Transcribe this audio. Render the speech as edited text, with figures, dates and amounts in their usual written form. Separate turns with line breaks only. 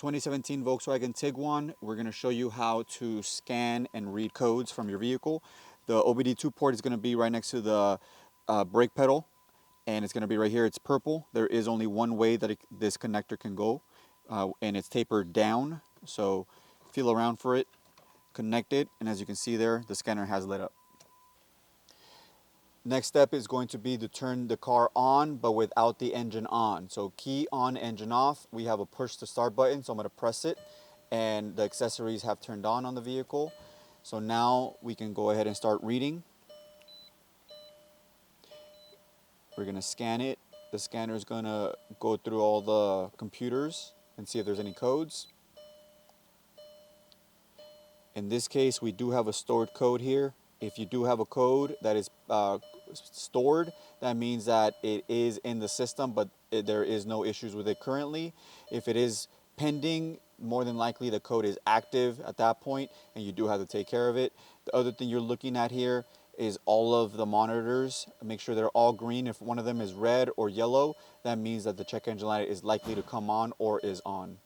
2017 Volkswagen Tiguan. We're going to show you how to scan and read codes from your vehicle. The OBD2 port is going to be right next to the brake pedal, and it's going to be right here. It's purple. There is only one way that this connector can go, and it's tapered down. So feel around for it, connect it, and as you can see there, the scanner has lit up. Next step is going to be to turn the car on, but without the engine on. So key on, engine off. We have a push to start button, so I'm going to press it, and the accessories have turned on the vehicle. So now we can go ahead and start reading. We're going to scan it. The scanner is going to go through all the computers and see if there's any codes. In this case, we do have a stored code here. If you do have a code that is stored, that means that it is in the system, but there is no issues with it currently. If it is pending, more than likely the code is active at that point, and you do have to take care of it. The other thing you're looking at here is all of the monitors. Make sure they're all green. If one of them is red or yellow, that means that the check engine light is likely to come on or is on.